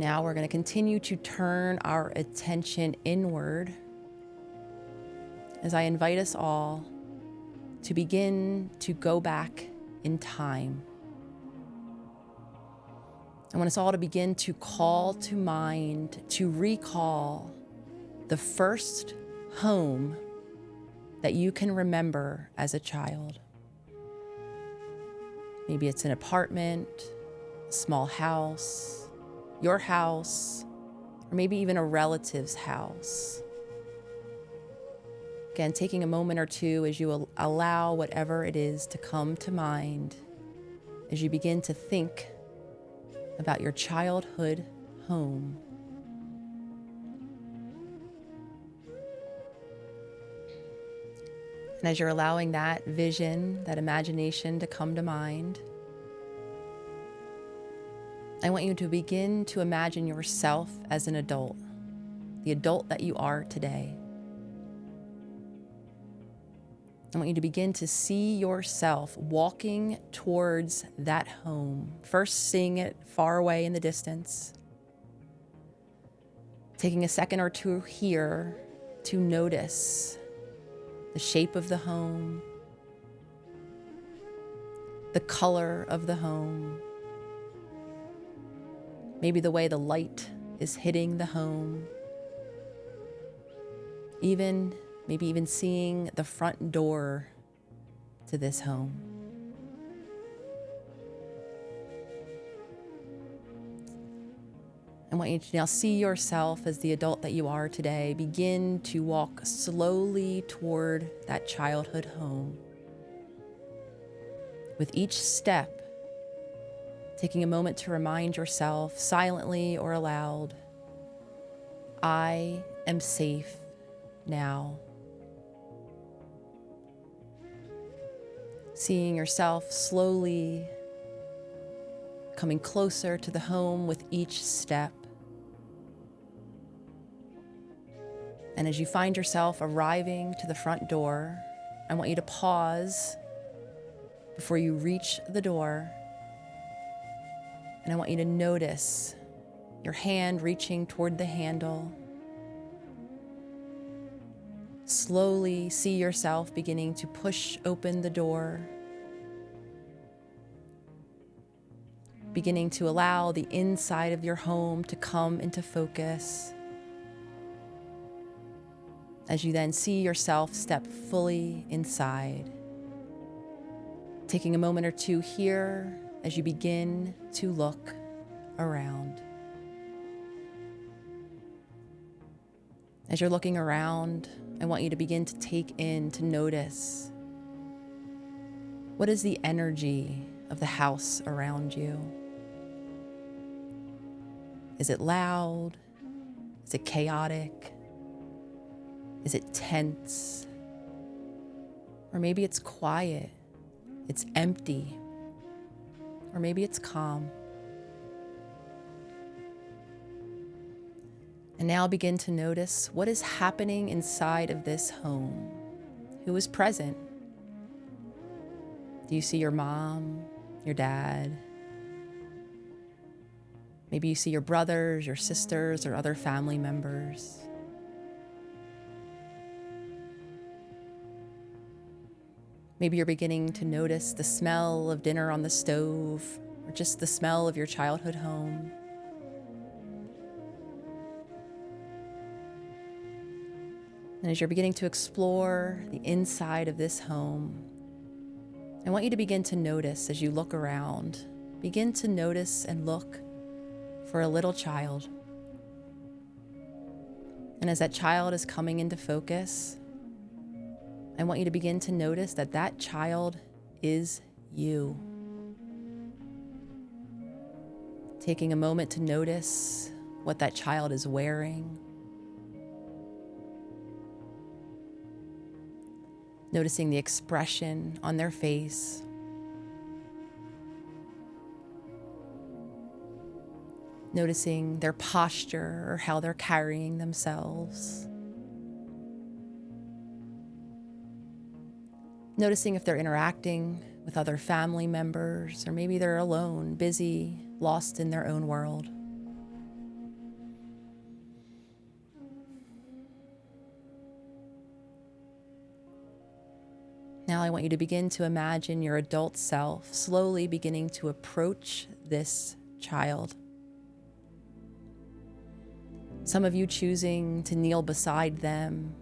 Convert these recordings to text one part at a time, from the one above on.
Now we're going to continue to turn our attention inward as I invite us all to begin to go back in time. I want us all to begin to call to mind, to recall the first home that you can remember as a child. Maybe it's an apartment, a small house, your house, or maybe even a relative's house. Again, taking a moment or two as you allow whatever it is to come to mind, as you begin to think about your childhood home. And as you're allowing that vision, that imagination to come to mind, I want you to begin to imagine yourself as an adult, the adult that you are today. I want you to begin to see yourself walking towards that home, first seeing it far away in the distance, taking a second or two here to notice the shape of the home, the color of the home, maybe the way the light is hitting the home, maybe even seeing the front door to this home. I want you to now see yourself as the adult that you are today. Begin to walk slowly toward that childhood home. With each step, taking a moment to remind yourself, silently or aloud, I am safe now. Seeing yourself slowly coming closer to the home with each step. And as you find yourself arriving to the front door, I want you to pause before you reach the door. And I want you to notice your hand reaching toward the handle. Slowly see yourself beginning to push open the door, beginning to allow the inside of your home to come into focus. As you then see yourself step fully inside. Taking a moment or two here as you begin to look around. As you're looking around, I want you to begin to take in, to notice, what is the energy of the house around you? Is it loud? Is it chaotic? Is it tense? Or maybe it's quiet, it's empty, or maybe it's calm. And now begin to notice what is happening inside of this home. Who is present? Do you see your mom, your dad? Maybe you see your brothers, your sisters, or other family members. Maybe you're beginning to notice the smell of dinner on the stove, or just the smell of your childhood home. And as you're beginning to explore the inside of this home, I want you to begin to notice as you look around, begin to notice and look for a little child. And as that child is coming into focus, I want you to begin to notice that that child is you. Taking a moment to notice what that child is wearing. Noticing the expression on their face. Noticing their posture or how they're carrying themselves. Noticing if they're interacting with other family members, or maybe they're alone, busy, lost in their own world. Now I want you to begin to imagine your adult self slowly beginning to approach this child. Some of you choosing to kneel beside them,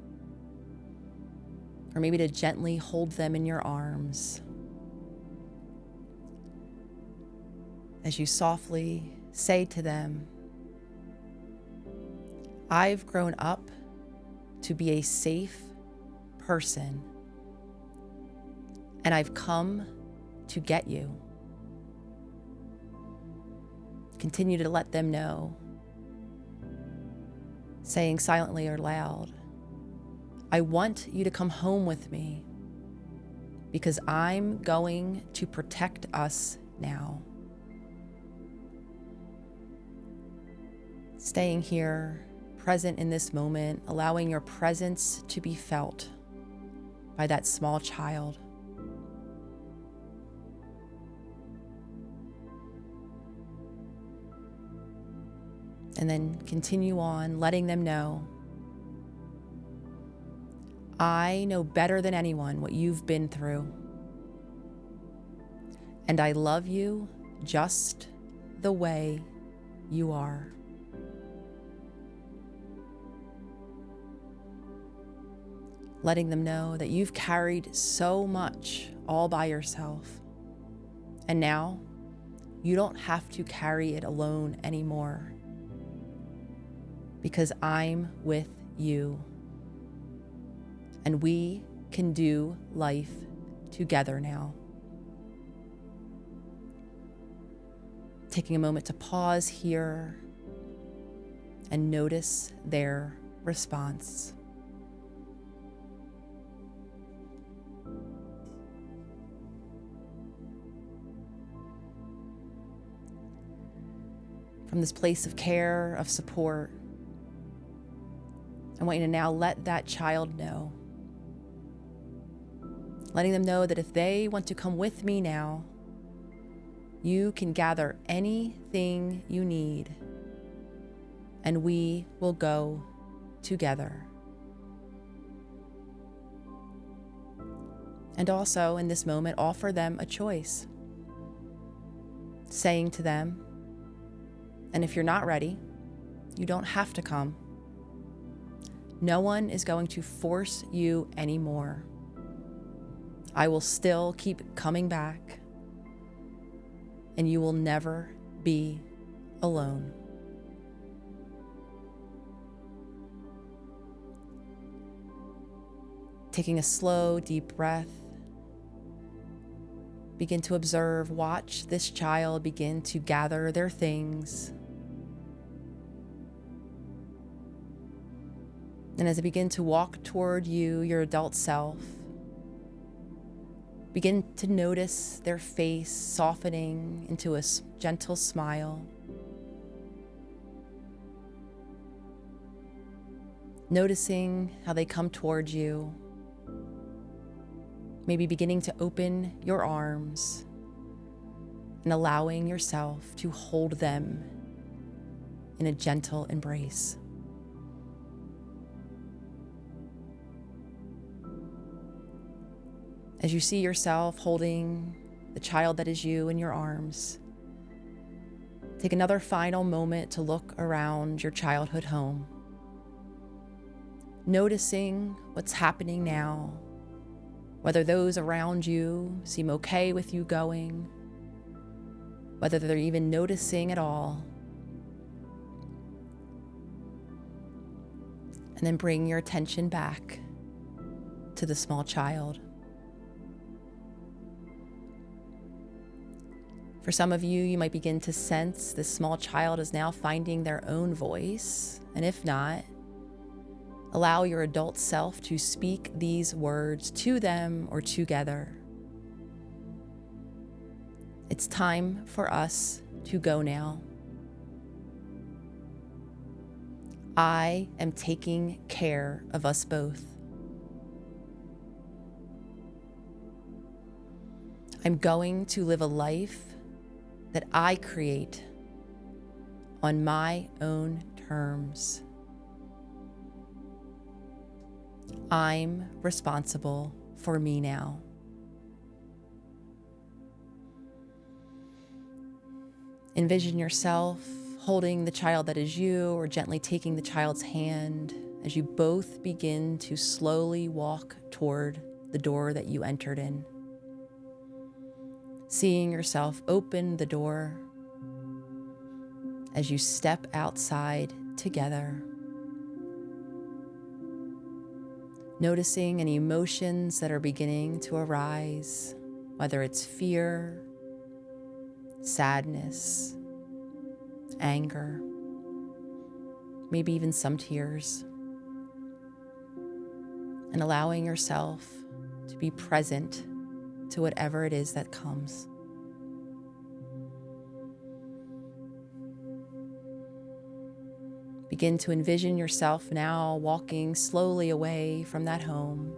or maybe to gently hold them in your arms. As you softly say to them, I've grown up to be a safe person, and I've come to get you. Continue to let them know, saying silently or loud, I want you to come home with me because I'm going to protect us now. Staying here, present in this moment, allowing your presence to be felt by that small child. And then continue on, letting them know, I know better than anyone what you've been through. And I love you just the way you are. Letting them know that you've carried so much all by yourself. And now you don't have to carry it alone anymore, because I'm with you. And we can do life together now. Taking a moment to pause here and notice their response. From this place of care, of support, I want you to now let that child know. Letting them know that if they want to come with me now, you can gather anything you need, and we will go together. And also, in this moment, offer them a choice, saying to them, and if you're not ready, you don't have to come. No one is going to force you anymore. I will still keep coming back, and you will never be alone. Taking a slow, deep breath, begin to observe, watch this child begin to gather their things. And as they begin to walk toward you, your adult self, begin to notice their face softening into a gentle smile. Noticing how they come towards you. Maybe beginning to open your arms and allowing yourself to hold them in a gentle embrace. As you see yourself holding the child that is you in your arms, take another final moment to look around your childhood home, noticing what's happening now, whether those around you seem okay with you going, whether they're even noticing at all. And then bring your attention back to the small child. For some of you, you might begin to sense this small child is now finding their own voice. And if not, allow your adult self to speak these words to them or together. It's time for us to go now. I am taking care of us both. I'm going to live a life that I create on my own terms. I'm responsible for me now. Envision yourself holding the child that is you, or gently taking the child's hand as you both begin to slowly walk toward the door that you entered in. Seeing yourself open the door as you step outside together. Noticing any emotions that are beginning to arise, whether it's fear, sadness, anger, maybe even some tears. And allowing yourself to be present to whatever it is that comes. Begin to envision yourself now walking slowly away from that home,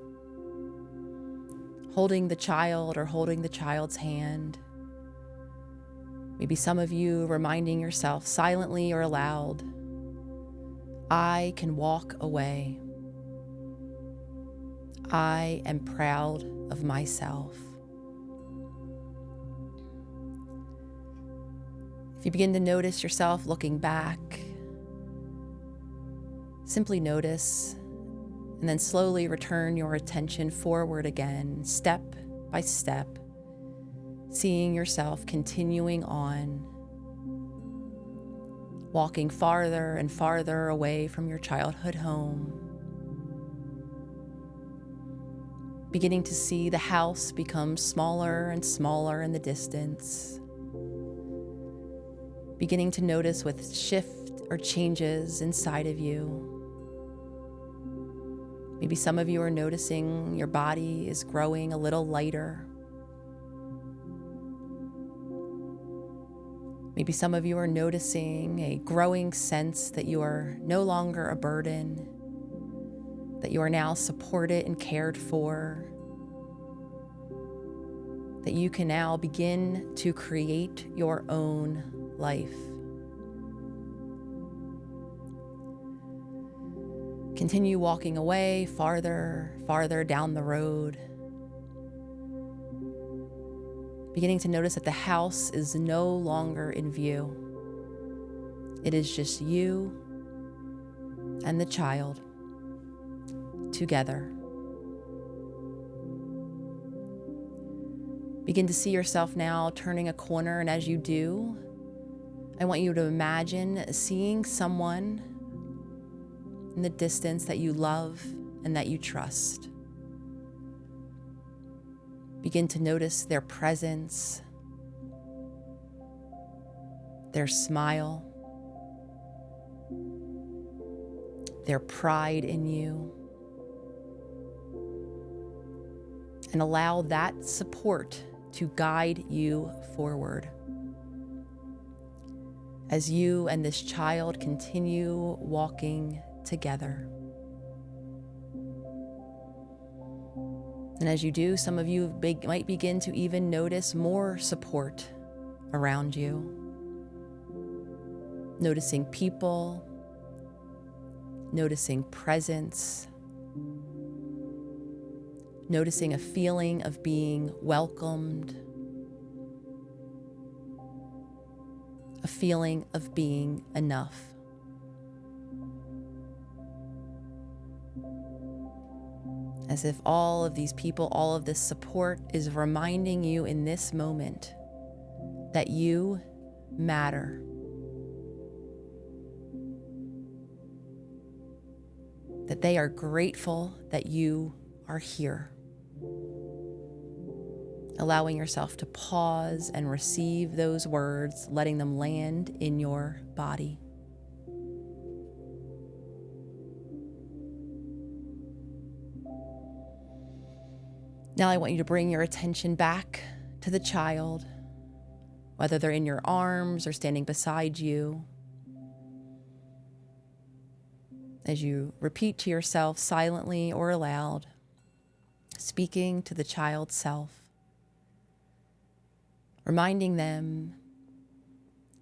holding the child or holding the child's hand. Maybe some of you reminding yourself silently or aloud, I can walk away. I am proud of myself. If you begin to notice yourself looking back, simply notice, and then slowly return your attention forward again, step by step, seeing yourself continuing on, walking farther and farther away from your childhood home, beginning to see the house become smaller and smaller in the distance, beginning to notice with shift or changes inside of you. Maybe some of you are noticing your body is growing a little lighter. Maybe some of you are noticing a growing sense that you are no longer a burden, that you are now supported and cared for, that you can now begin to create your own life. Continue walking away farther down the road, beginning to notice that the house is no longer in view. It is just you and the child together. Begin to see yourself now turning a corner, and as you do, I want you to imagine seeing someone in the distance that you love and that you trust. Begin to notice their presence, their smile, their pride in you, and allow that support to guide you forward as you and this child continue walking together. And as you do, some of you might begin to even notice more support around you. Noticing people, noticing presence, noticing a feeling of being welcomed, a feeling of being enough. As if all of these people, all of this support is reminding you in this moment that you matter. That they are grateful that you are here. Allowing yourself to pause and receive those words, letting them land in your body. Now I want you to bring your attention back to the child, whether they're in your arms or standing beside you. As you repeat to yourself silently or aloud, speaking to the child's self, reminding them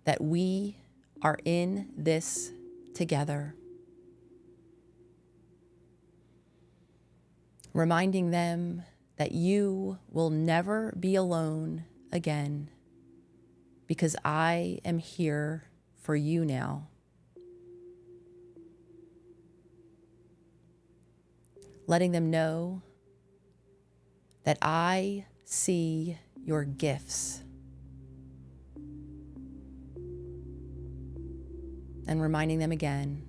that we are in this together. Reminding them that you will never be alone again. because I am here for you now. Letting them know that I see your gifts. And reminding them again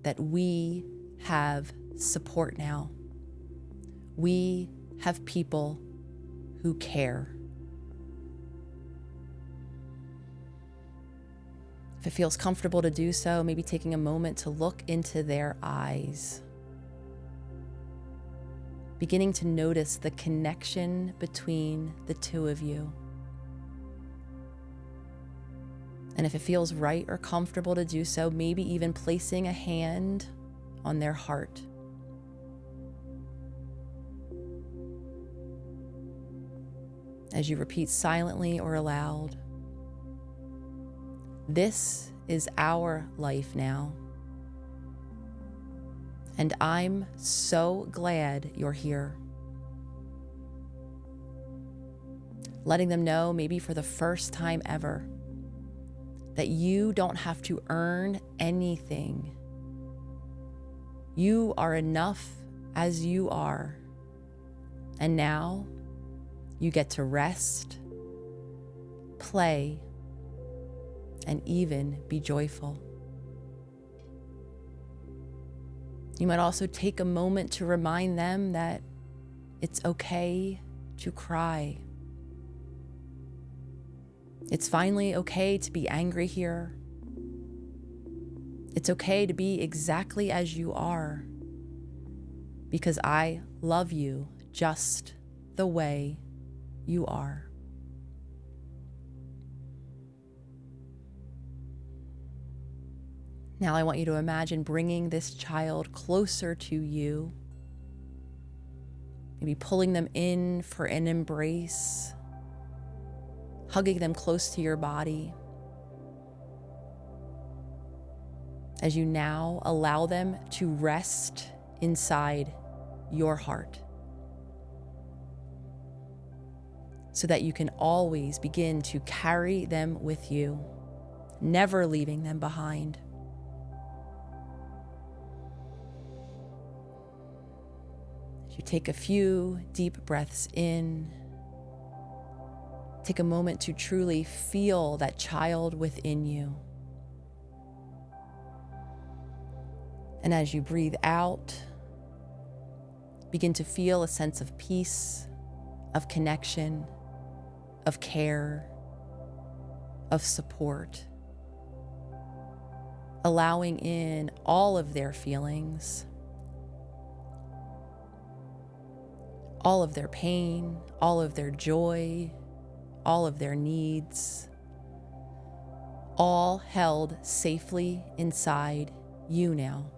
that we have support now. We have people who care. If it feels comfortable to do so, maybe taking a moment to look into their eyes. Beginning to notice the connection between the two of you. And if it feels right or comfortable to do so, maybe even placing a hand on their heart. As you repeat silently or aloud, this is our life now. And I'm so glad you're here. Letting them know, maybe for the first time ever, that you don't have to earn anything. You are enough as you are. And now you get to rest, play, and even be joyful. You might also take a moment to remind them that it's okay to cry. It's finally okay to be angry here. It's okay to be exactly as you are, because I love you just the way you are. Now I want you to imagine bringing this child closer to you, maybe pulling them in for an embrace, hugging them close to your body, as you now allow them to rest inside your heart, so that you can always begin to carry them with you, never leaving them behind. As you take a few deep breaths in, take a moment to truly feel that child within you. And as you breathe out, begin to feel a sense of peace, of connection, of care, of support, allowing in all of their feelings, all of their pain, all of their joy, all of their needs, all held safely inside you now.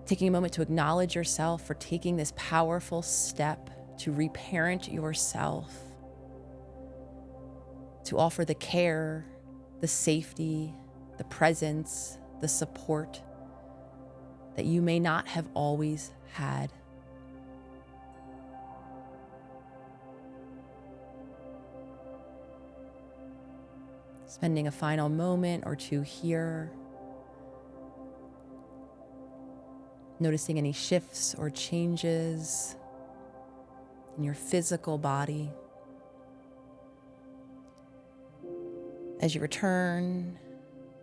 Taking a moment to acknowledge yourself for taking this powerful step to reparent yourself, to offer the care, the safety, the presence, the support that you may not have always had. Spending a final moment or two here, noticing any shifts or changes in your physical body. As you return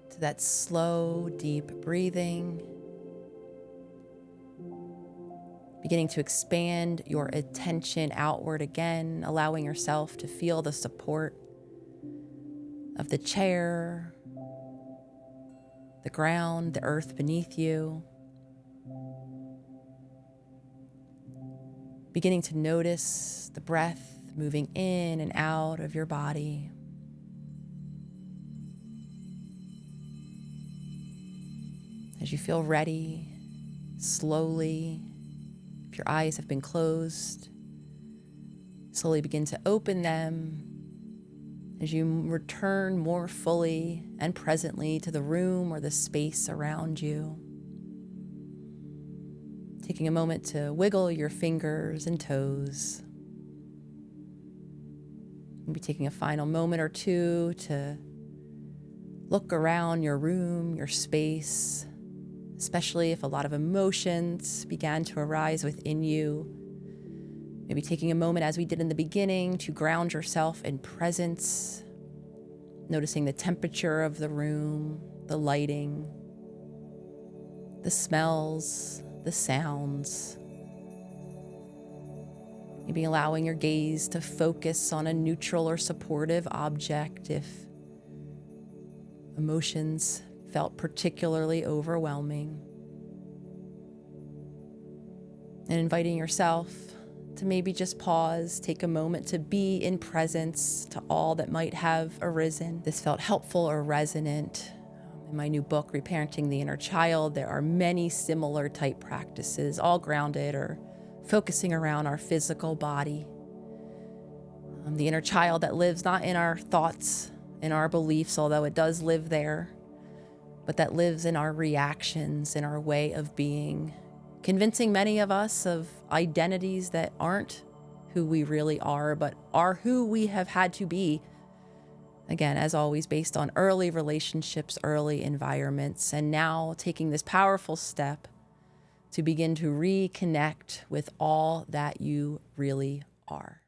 to that slow, deep breathing, beginning to expand your attention outward again, allowing yourself to feel the support of the chair, the ground, the earth beneath you. Beginning to notice the breath moving in and out of your body. As you feel ready, slowly, if your eyes have been closed, slowly begin to open them as you return more fully and presently to the room or the space around you. Taking a moment to wiggle your fingers and toes, Maybe taking a final moment or two to look around your room, your space, especially if a lot of emotions began to arise within you. Maybe taking a moment, as we did in the beginning, to ground yourself in presence, noticing the temperature of the room, the lighting, the smells, the sounds. Maybe allowing your gaze to focus on a neutral or supportive object if emotions felt particularly overwhelming. And inviting yourself to maybe just pause, take a moment to be in presence to all that might have arisen. This felt helpful or resonant. In my new book, Reparenting the Inner Child, there are many similar type practices, all grounded or focusing around our physical body. The inner child that lives not in our thoughts, in our beliefs, although it does live there, but that lives in our reactions, in our way of being, convincing many of us of identities that aren't who we really are, but are who we have had to be. Again, as always, based on early relationships, early environments, and now taking this powerful step to begin to reconnect with all that you really are.